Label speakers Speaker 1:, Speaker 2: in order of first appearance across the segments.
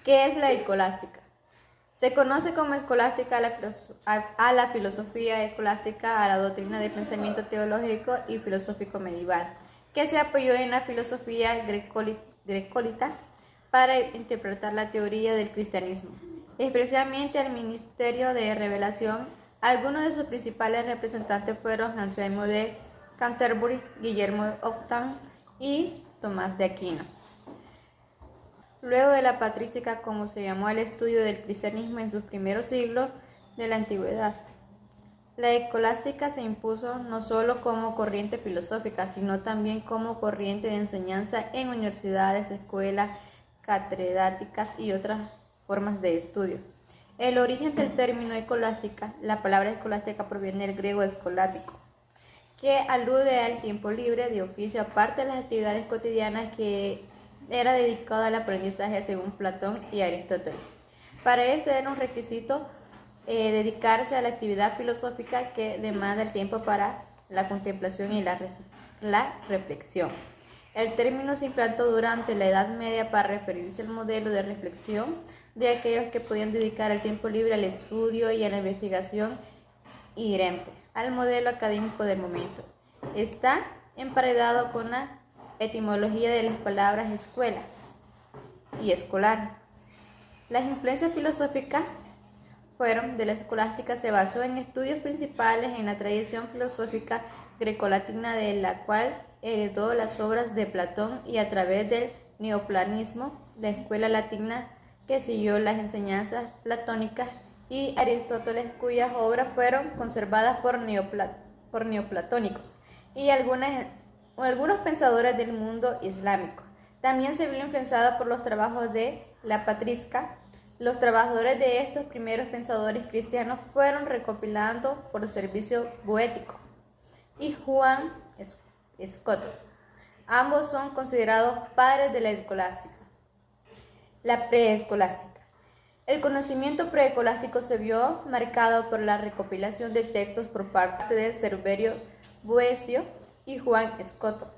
Speaker 1: ¿Qué es la escolástica? Se conoce como escolástica a la filosofía escolástica, a la doctrina de pensamiento teológico y filosófico medieval, que se apoyó en la filosofía grecolita para interpretar la teoría del cristianismo, especialmente el ministerio de revelación. Algunos de sus principales representantes fueron Anselmo de Canterbury, Guillermo de Ockham y Tomás de Aquino. Luego de la patrística, como se llamó el estudio del cristianismo en sus primeros siglos de la antigüedad, la escolástica se impuso no solo como corriente filosófica, sino también como corriente de enseñanza en universidades, escuelas, catedráticas y otras formas de estudio. El origen del término escolástica, la palabra escolástica proviene del griego escolático, que alude al tiempo libre de oficio aparte de las actividades cotidianas que era dedicado al aprendizaje según Platón y Aristóteles. Para esto era un requisito dedicarse a la actividad filosófica que demanda el tiempo para la contemplación y la reflexión. El término se implantó durante la Edad Media para referirse al modelo de reflexión de aquellos que podían dedicar el tiempo libre al estudio y a la investigación inherente al modelo académico del momento. Está emparedado con la etimología de las palabras escuela y escolar. Las influencias filosóficas de la escolástica se basó en estudios principales en la tradición filosófica grecolatina, de la cual heredó las obras de Platón, y a través del neoplatonismo, la escuela latina que siguió las enseñanzas platónicas, y Aristóteles, cuyas obras fueron conservadas por neoplatónicos y algunos pensadores del mundo islámico. También se vio influenciada por los trabajos de la patrística. Los trabajadores de estos primeros pensadores cristianos fueron recopilando por servicio poético, y Juan Escoto. Ambos son considerados padres de la escolástica. La preescolástica. El conocimiento preescolástico se vio marcado por la recopilación de textos por parte de Severo Boecio y Juan Escoto.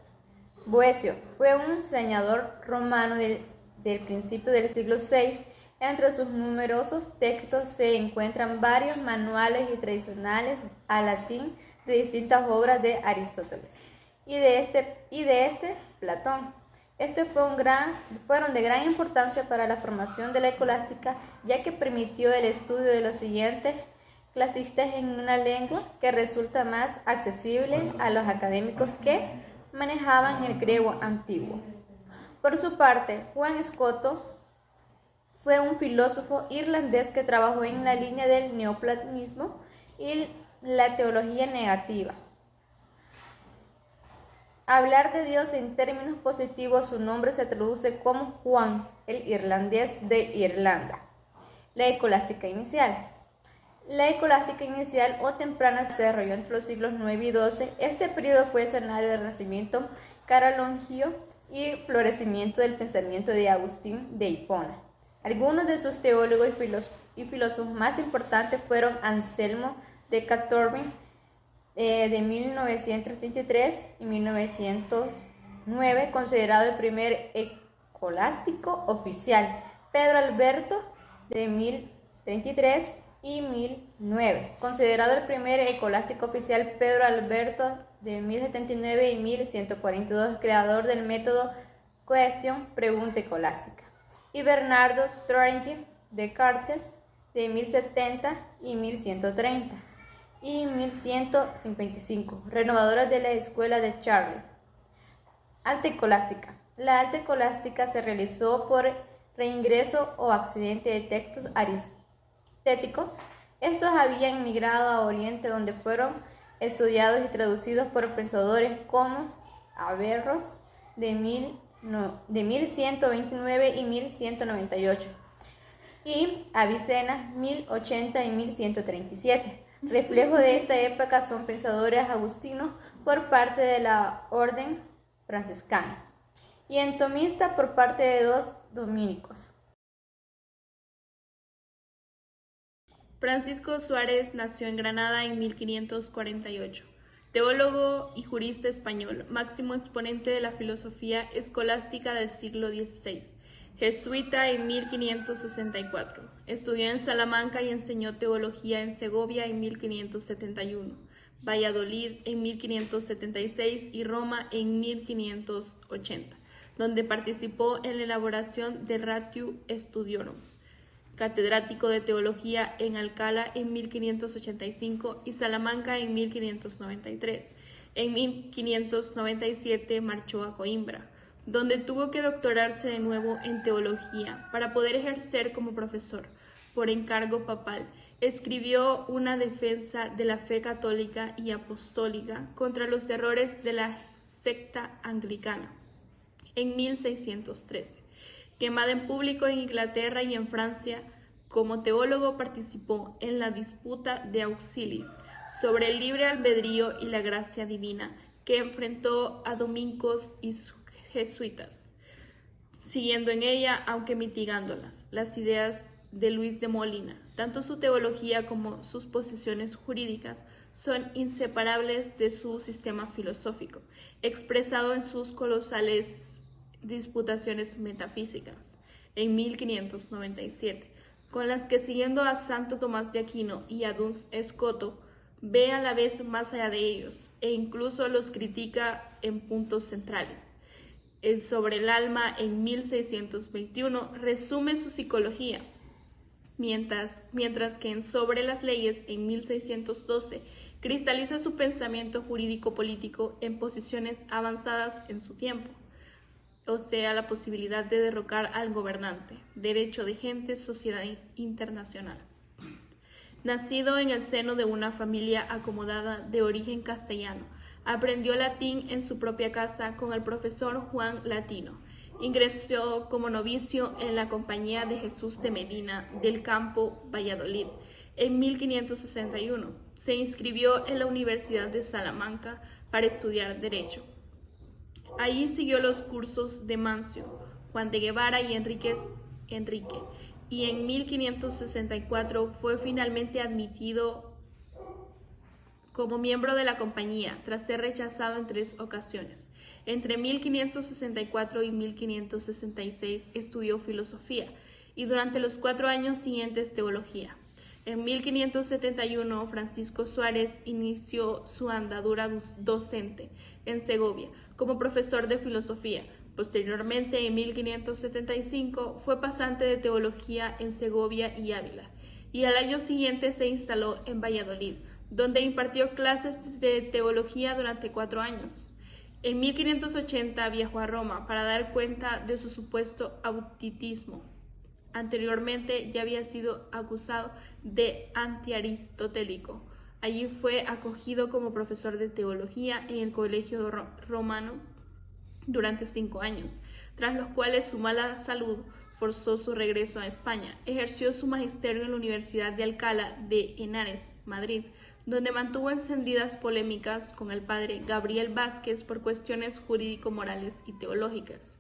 Speaker 1: Boecio fue un diseñador romano del principio del siglo VI. Entre sus numerosos textos se encuentran varios manuales y tradicionales al latín de distintas obras de Aristóteles y de este Platón. Fueron de gran importancia para la formación de la escolástica, ya que permitió el estudio de los siguientes clasistas en una lengua que resulta más accesible a los académicos que manejaban el griego antiguo. Por su parte, Juan Escoto fue un filósofo irlandés que trabajó en la línea del neoplatonismo y la teología negativa. Hablar de Dios en términos positivos, su nombre se traduce como Juan, el irlandés de Irlanda. La escolástica inicial. La escolástica inicial o temprana se desarrolló entre los siglos IX y XII. Este periodo fue escenario del renacimiento carolingio y florecimiento del pensamiento de Agustín de Hipona. Algunos de sus teólogos y filósofos más importantes fueron Anselmo de Canterbury, de 1933 y 1909, considerado el primer escolástico oficial; Pedro Alberto, de 1033 y 1009, considerado el primer escolástico oficial; Pedro Alberto, de 1079 y 1142, creador del método Question, pregunta escolástica; y Bernardo Thornton de Cartes, de 1070 y 1130 y 1155, renovadores de la escuela de Charles. Alta escolástica. La alta escolástica se realizó por reingreso o accidente de textos aristotélicos. Estos habían migrado a Oriente, donde fueron estudiados y traducidos por pensadores como Averroes, de 1129 y 1198, y Avicena, 1080 y 1137. Reflejo de esta época son pensadores agustinos por parte de la orden franciscana y entomista por parte de los dominicos.
Speaker 2: Francisco Suárez nació en Granada en 1548. Teólogo y jurista español, máximo exponente de la filosofía escolástica del siglo XVI. jesuita en 1564. Estudió en Salamanca y enseñó teología en Segovia en 1571, Valladolid en 1576 y Roma en 1580, donde participó en la elaboración de Ratio Studiorum. Catedrático de teología en Alcalá en 1585 y Salamanca en 1593. En 1597 marchó a Coimbra, donde tuvo que doctorarse de nuevo en teología para poder ejercer como profesor. Por encargo papal, escribió una defensa de la fe católica y apostólica contra los errores de la secta anglicana en 1613. Quemada en público en Inglaterra y en Francia, como teólogo participó en la disputa de Auxilis sobre el libre albedrío y la gracia divina, que enfrentó a dominicos y jesuitas, siguiendo en ella, aunque mitigándolas, las ideas de Luis de Molina. Tanto su teología como sus posiciones jurídicas son inseparables de su sistema filosófico, expresado en sus colosales disputaciones metafísicas en 1597, con las que, siguiendo a Santo Tomás de Aquino y a Duns Scoto, ve a la vez más allá de ellos e incluso los critica en puntos centrales. Sobre el alma en 1621 resume su psicología, mientras que en Sobre las leyes en 1612 cristaliza su pensamiento jurídico-político en posiciones avanzadas en su tiempo, o sea, la posibilidad de derrocar al gobernante, derecho de gente, sociedad internacional. Nacido en el seno de una familia acomodada de origen castellano, aprendió latín en su propia casa con el profesor Juan Latino. Ingresó como novicio en la Compañía de Jesús de Medina del Campo, Valladolid, en 1561. Se inscribió en la Universidad de Salamanca para estudiar Derecho. Allí siguió los cursos de Mancio, Juan de Guevara y Enrique, y en 1564 fue finalmente admitido como miembro de la compañía, tras ser rechazado en 3 ocasiones. Entre 1564 y 1566 estudió filosofía y durante los 4 años siguientes teología. En 1571 Francisco Suárez inició su andadura docente en Segovia como profesor de filosofía. Posteriormente, en 1575, fue pasante de teología en Segovia y Ávila, y al año siguiente se instaló en Valladolid, donde impartió clases de teología durante 4 años. En 1580 viajó a Roma para dar cuenta de su supuesto autismo. Anteriormente ya había sido acusado de antiaristotélico. Allí fue acogido como profesor de teología en el Colegio Romano durante 5 años, tras los cuales su mala salud forzó su regreso a España. Ejerció su magisterio en la Universidad de Alcalá de Henares, Madrid, donde mantuvo encendidas polémicas con el padre Gabriel Vázquez por cuestiones jurídico-morales y teológicas.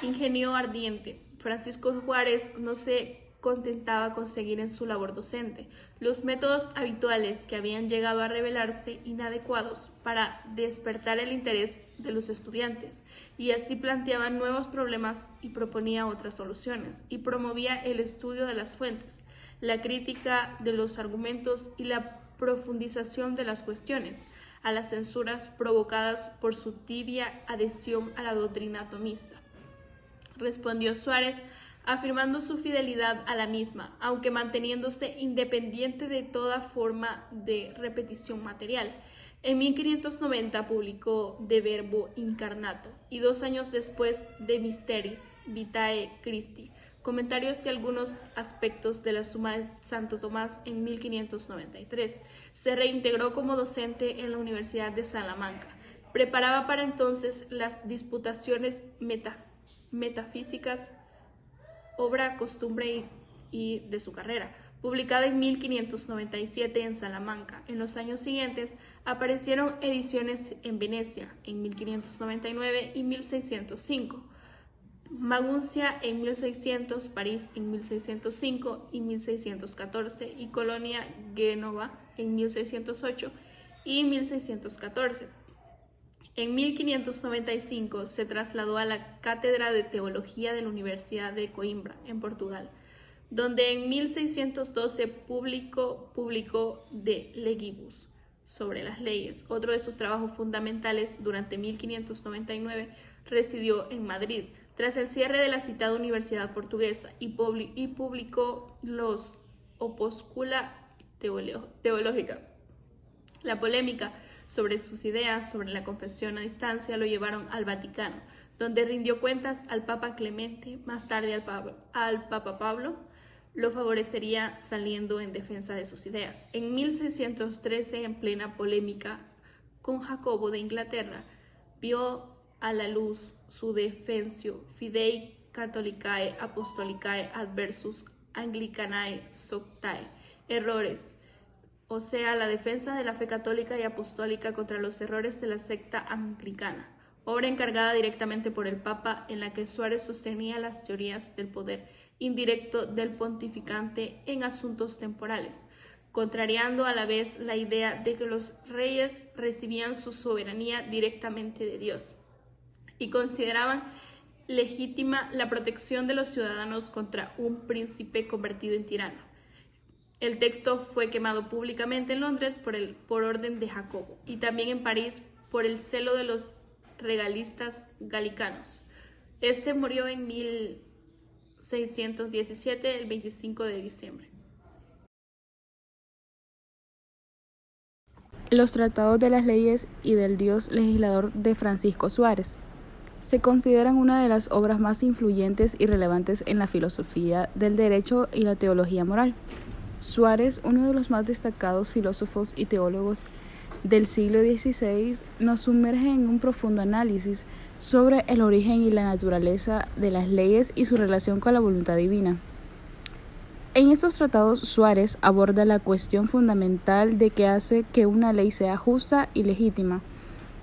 Speaker 2: Ingenio ardiente, Francisco Juárez no se contentaba con seguir en su labor docente. Los métodos habituales que habían llegado a revelarse inadecuados para despertar el interés de los estudiantes, y así planteaba nuevos problemas y proponía otras soluciones, y promovía el estudio de las fuentes, la crítica de los argumentos y la profundización de las cuestiones, a las censuras provocadas por su tibia adhesión a la doctrina tomista. Respondió Suárez afirmando su fidelidad a la misma, aunque manteniéndose independiente de toda forma de repetición material. En 1590 publicó De Verbo Incarnato y 2 años después De Mysteris Vitae Christi, comentarios de algunos aspectos de la Suma de Santo Tomás en 1593. Se reintegró como docente en la Universidad de Salamanca. Preparaba para entonces las disputaciones metafísicas, obra, costumbre y de su carrera, publicada en 1597 en Salamanca. En los años siguientes aparecieron ediciones en Venecia en 1599 y 1605, Maguncia en 1600, París en 1605 y 1614 y Colonia, Génova en 1608 y 1614. En 1595 se trasladó a la Cátedra de Teología de la Universidad de Coimbra, en Portugal, donde en 1612 publicó De Legibus, sobre las leyes. Otro de sus trabajos fundamentales, durante 1599, residió en Madrid, tras el cierre de la citada universidad portuguesa, y publicó los Opuscula Teológica. La polémica sobre sus ideas sobre la confesión a distancia lo llevaron al Vaticano, donde rindió cuentas al Papa Clemente, más tarde al Papa Pablo. Lo favorecería saliendo en defensa de sus ideas. En 1613, en plena polémica con Jacobo de Inglaterra, vio a la luz su Defensio Fidei Catholicae Apostolicae Adversus Anglicanae Societae, errores, o sea, la defensa de la fe católica y apostólica contra los errores de la secta anglicana, obra encargada directamente por el Papa, en la que Suárez sostenía las teorías del poder indirecto del pontificante en asuntos temporales, contrariando a la vez la idea de que los reyes recibían su soberanía directamente de Dios y consideraban legítima la protección de los ciudadanos contra un príncipe convertido en tirano. El texto fue quemado públicamente en Londres por orden de Jacobo, y también en París por el celo de los regalistas galicanos. Este murió en 1617, el 25 de diciembre.
Speaker 3: Los tratados de las leyes y del Dios legislador de Francisco Suárez se consideran una de las obras más influyentes y relevantes en la filosofía del derecho y la teología moral. Suárez, uno de los más destacados filósofos y teólogos del siglo XVI, nos sumerge en un profundo análisis sobre el origen y la naturaleza de las leyes y su relación con la voluntad divina. En estos tratados, Suárez aborda la cuestión fundamental de qué hace que una ley sea justa y legítima.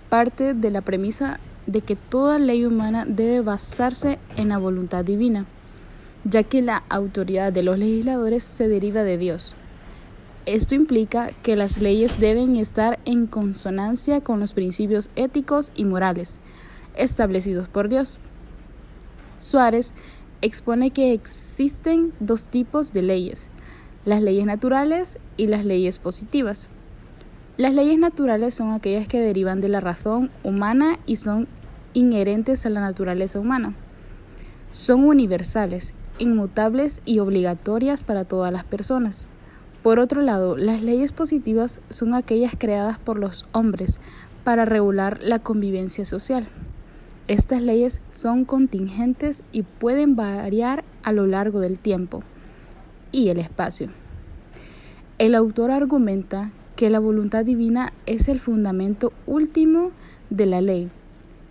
Speaker 3: Parte de la premisa de que toda ley humana debe basarse en la voluntad divina, ya que la autoridad de los legisladores se deriva de Dios. Esto implica que las leyes deben estar en consonancia con los principios éticos y morales establecidos por Dios. Suárez expone que existen dos tipos de leyes: las leyes naturales y las leyes positivas. Las leyes naturales son aquellas que derivan de la razón humana y son inherentes a la naturaleza humana. Son universales, inmutables y obligatorias para todas las personas. Por otro lado, las leyes positivas son aquellas creadas por los hombres para regular la convivencia social. Estas leyes son contingentes y pueden variar a lo largo del tiempo y el espacio. El autor argumenta que la voluntad divina es el fundamento último de la ley.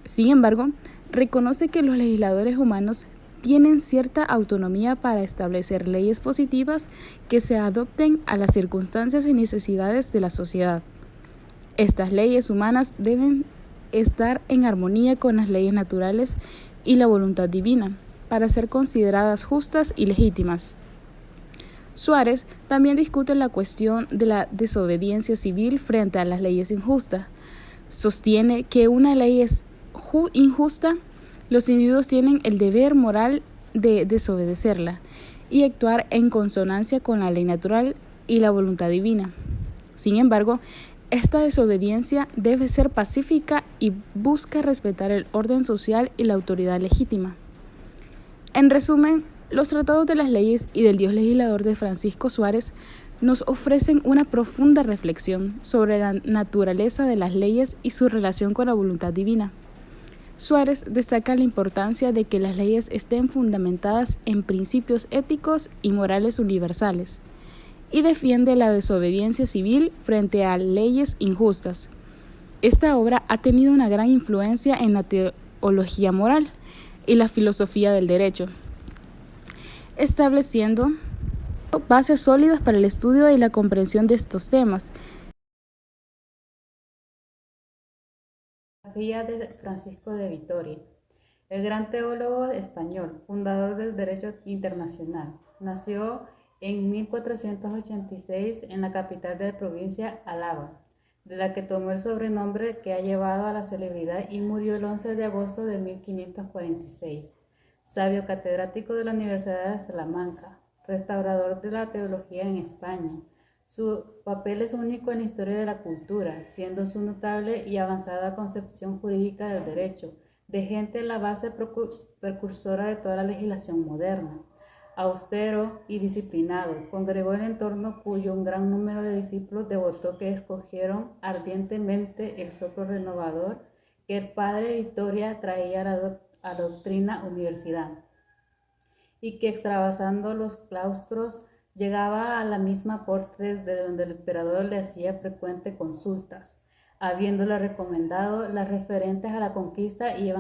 Speaker 3: Sin embargo, reconoce que los legisladores humanos tienen cierta autonomía para establecer leyes positivas que se adopten a las circunstancias y necesidades de la sociedad. Estas leyes humanas deben estar en armonía con las leyes naturales y la voluntad divina, para ser consideradas justas y legítimas. Suárez también discute la cuestión de la desobediencia civil frente a las leyes injustas. Sostiene que una ley es injusta, los individuos tienen el deber moral de desobedecerla y actuar en consonancia con la ley natural y la voluntad divina. Sin embargo, esta desobediencia debe ser pacífica y busca respetar el orden social y la autoridad legítima. En resumen, los tratados de las leyes y del Dios legislador de Francisco Suárez nos ofrecen una profunda reflexión sobre la naturaleza de las leyes y su relación con la voluntad divina. Suárez destaca la importancia de que las leyes estén fundamentadas en principios éticos y morales universales, y defiende la desobediencia civil frente a leyes injustas. Esta obra ha tenido una gran influencia en la teología moral y la filosofía del derecho, estableciendo bases sólidas para el estudio y la comprensión de estos temas.
Speaker 1: Biografía de Francisco de Vitoria, el gran teólogo español, fundador del derecho internacional. Nació en 1486 en la capital de la provincia Álava
Speaker 4: de la que tomó el sobrenombre que ha llevado a la celebridad y murió el 11 de agosto de 1546. Sabio catedrático de la Universidad de Salamanca, restaurador de la teología en España. Su papel es único en la historia de la cultura, siendo su notable y avanzada concepción jurídica del derecho, de gente la base precursora de toda la legislación moderna. Austero y disciplinado, congregó el entorno cuyo un gran número de discípulos devotó que escogieron ardientemente el soplo renovador que el padre Victoria traía a la doctrina universidad, y que extravasando los claustros llegaba a la misma corte desde donde el emperador le hacía frecuentes consultas, habiéndole recomendado las referentes a la conquista y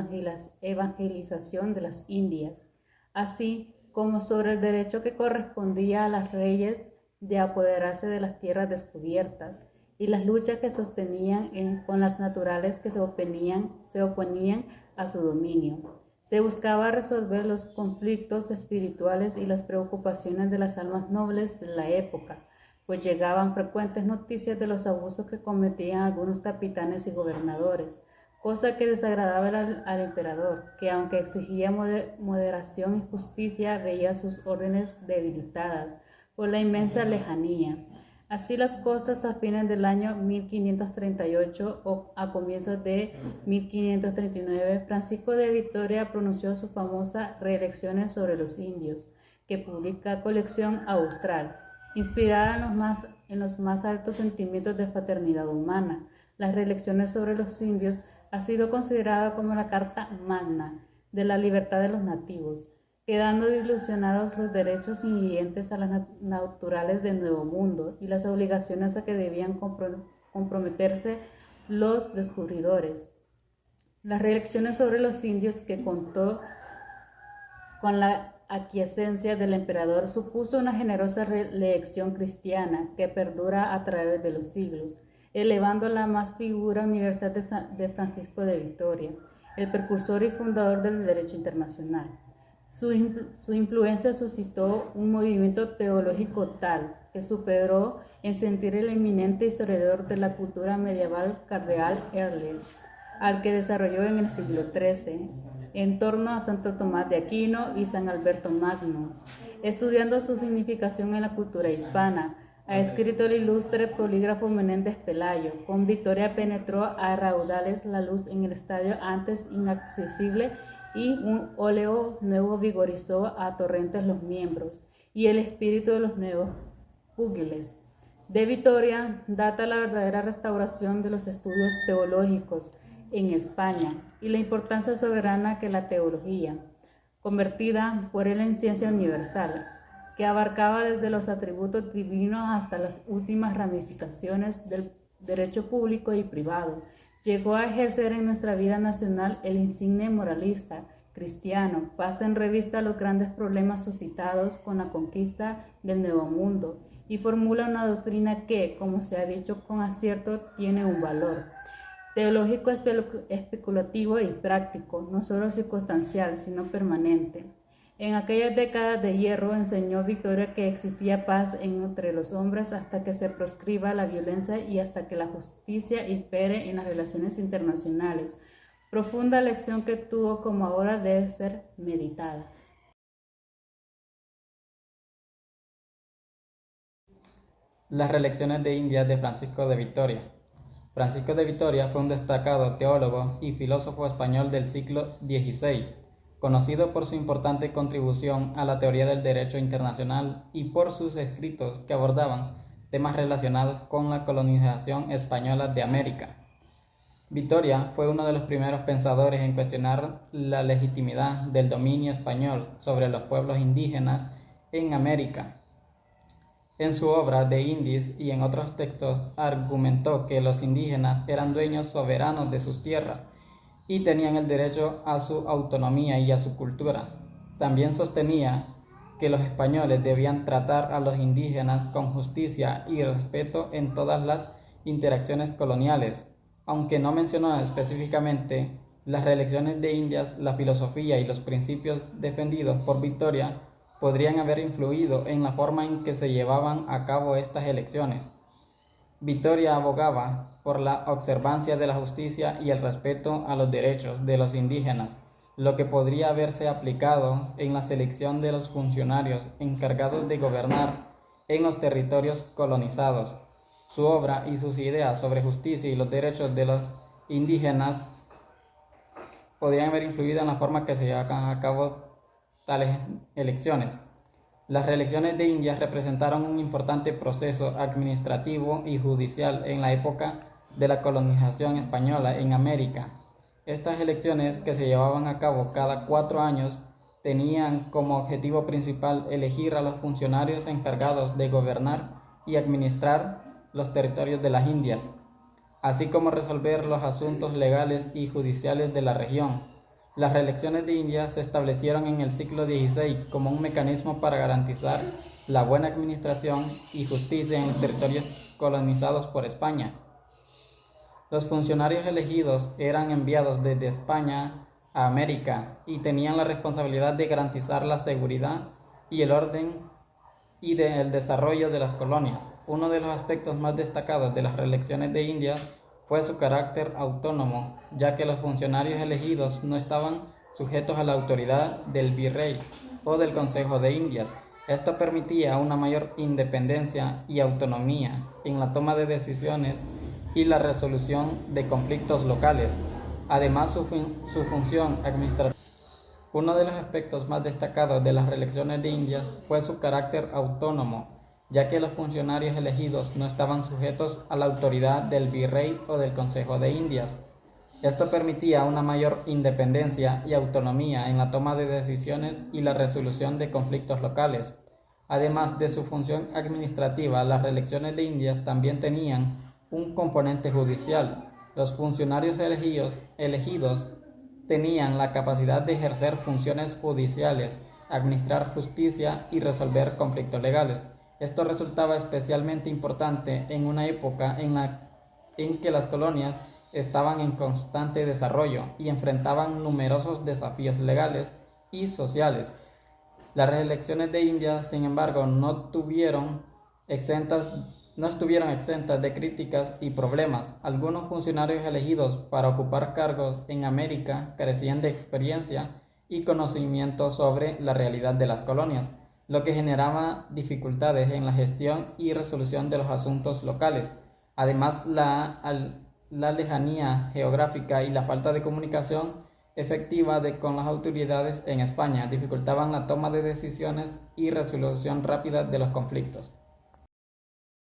Speaker 4: evangelización de las Indias, así como sobre el derecho que correspondía a las reyes de apoderarse de las tierras descubiertas, y las luchas que sostenían con las naturales que se oponían a su dominio. Se buscaba resolver los conflictos espirituales y las preocupaciones de las almas nobles de la época, pues llegaban frecuentes noticias de los abusos que cometían algunos capitanes y gobernadores, cosa que desagradaba al emperador, que aunque exigía moderación y justicia, veía sus órdenes debilitadas por la inmensa lejanía. Así las cosas, a fines del año 1538 o a comienzos de 1539, Francisco de Vitoria pronunció su famosa Reelecciones sobre los indios, que publica colección Austral, inspirada en los más altos sentimientos de fraternidad humana. Las Reelecciones sobre los indios ha sido considerada como la carta magna de la libertad de los nativos, quedando dilucionados los derechos inherentes a las naturales del Nuevo Mundo y las obligaciones a que debían comprometerse los descubridores. Las Reelecciones sobre los indios, que contó con la aquiescencia del emperador, supuso una generosa reelección cristiana que perdura a través de los siglos, elevando la más figura universal de Francisco de Vitoria, el precursor y fundador del derecho internacional. Su influencia suscitó un movimiento teológico tal que superó en sentir el eminente historiador de la cultura medieval Cardenal Erle, al que desarrolló en el siglo XIII, en torno a Santo Tomás de Aquino y San Alberto Magno. Estudiando su significación en la cultura hispana, ha escrito el ilustre polígrafo Menéndez Pelayo. Con Vitoria penetró a raudales la luz en el estadio antes inaccesible, y un óleo nuevo vigorizó a torrentes los miembros y el espíritu de los nuevos púgiles. De Vitoria data la verdadera restauración de los estudios teológicos en España y la importancia soberana que la teología, convertida por él en ciencia universal, que abarcaba desde los atributos divinos hasta las últimas ramificaciones del derecho público y privado, llegó a ejercer en nuestra vida nacional el insigne moralista cristiano, pasa en revista los grandes problemas suscitados con la conquista del Nuevo Mundo y formula una doctrina que, como se ha dicho con acierto, tiene un valor teológico especulativo y práctico, no solo circunstancial, sino permanente. En aquellas décadas de hierro enseñó Vitoria que existía paz entre los hombres hasta que se proscriba la violencia y hasta que la justicia impere en las relaciones internacionales. Profunda lección que tuvo, como ahora debe ser meditada.
Speaker 5: Las Reelecciones de Indias de Francisco de Vitoria. Francisco de Vitoria fue un destacado teólogo y filósofo español del siglo XVI, conocido por su importante contribución a la teoría del derecho internacional y por sus escritos que abordaban temas relacionados con la colonización española de América. Vitoria fue uno de los primeros pensadores en cuestionar la legitimidad del dominio español sobre los pueblos indígenas en América. En su obra De Indis y en otros textos argumentó que los indígenas eran dueños soberanos de sus tierras y tenían el derecho a su autonomía y a su cultura. También sostenía que los españoles debían tratar a los indígenas con justicia y respeto en todas las interacciones coloniales. Aunque no mencionó específicamente las reelecciones de Indias, la filosofía y los principios defendidos por Vitoria podrían haber influido en la forma en que se llevaban a cabo estas elecciones. Vitoria abogaba por la observancia de la justicia y el respeto a los derechos de los indígenas, lo que podría haberse aplicado en la selección de los funcionarios encargados de gobernar en los territorios colonizados. Su obra y sus ideas sobre justicia y los derechos de los indígenas podrían haber influido en la forma que se llevan a cabo tales elecciones. Las reelecciones de Indias representaron un importante proceso administrativo y judicial en la época de la colonización española en América. Estas elecciones, que se llevaban a cabo cada 4 años, tenían como objetivo principal elegir a los funcionarios encargados de gobernar y administrar los territorios de las Indias, así como resolver los asuntos legales y judiciales de la región. Las reelecciones de Indias se establecieron en el siglo XVI como un mecanismo para garantizar la buena administración y justicia en los territorios colonizados por España. Los funcionarios elegidos eran enviados desde España a América y tenían la responsabilidad de garantizar la seguridad y el orden y el desarrollo de las colonias. Uno de los aspectos más destacados de las reelecciones de Indias fue su carácter autónomo, ya que los funcionarios elegidos no estaban sujetos a la autoridad del virrey o del Consejo de Indias. Esto permitía una mayor independencia y autonomía en la toma de decisiones y la resolución de conflictos locales. Además, su función administrativa. Uno de los aspectos más destacados de las reelecciones de Indias fue su carácter autónomo, ya que los funcionarios elegidos no estaban sujetos a la autoridad del virrey o del Consejo de Indias. Esto permitía una mayor independencia y autonomía en la toma de decisiones y la resolución de conflictos locales. Además de su función administrativa, las reelecciones de Indias también tenían un componente judicial. Los funcionarios elegidos tenían la capacidad de ejercer funciones judiciales, administrar justicia y resolver conflictos legales. Esto resultaba especialmente importante en una época en que las colonias estaban en constante desarrollo y enfrentaban numerosos desafíos legales y sociales. Las reelecciones de Indias, sin embargo, no estuvieron exentas de críticas y problemas. Algunos funcionarios elegidos para ocupar cargos en América carecían de experiencia y conocimiento sobre la realidad de las colonias, lo que generaba dificultades en la gestión y resolución de los asuntos locales. Además, la lejanía geográfica y la falta de comunicación efectiva con las autoridades en España dificultaban la toma de decisiones y resolución rápida de los conflictos.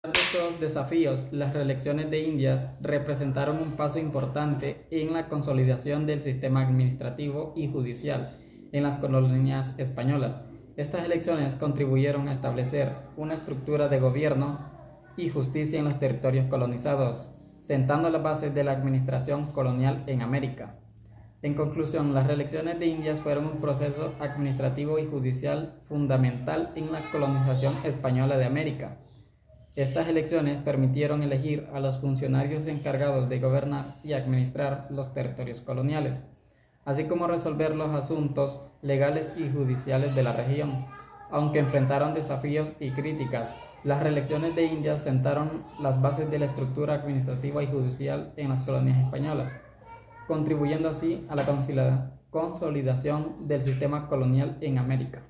Speaker 5: A pesar de estos desafíos, las reelecciones de Indias representaron un paso importante en la consolidación del sistema administrativo y judicial en las colonias españolas. Estas elecciones contribuyeron a establecer una estructura de gobierno y justicia en los territorios colonizados, sentando las bases de la administración colonial en América. En conclusión, las reelecciones de Indias fueron un proceso administrativo y judicial fundamental en la colonización española de América. Estas elecciones permitieron elegir a los funcionarios encargados de gobernar y administrar los territorios coloniales, así como resolver los asuntos legales y judiciales de la región. Aunque enfrentaron desafíos y críticas, las reelecciones de Indias sentaron las bases de la estructura administrativa y judicial en las colonias españolas, contribuyendo así a la consolidación del sistema colonial en América.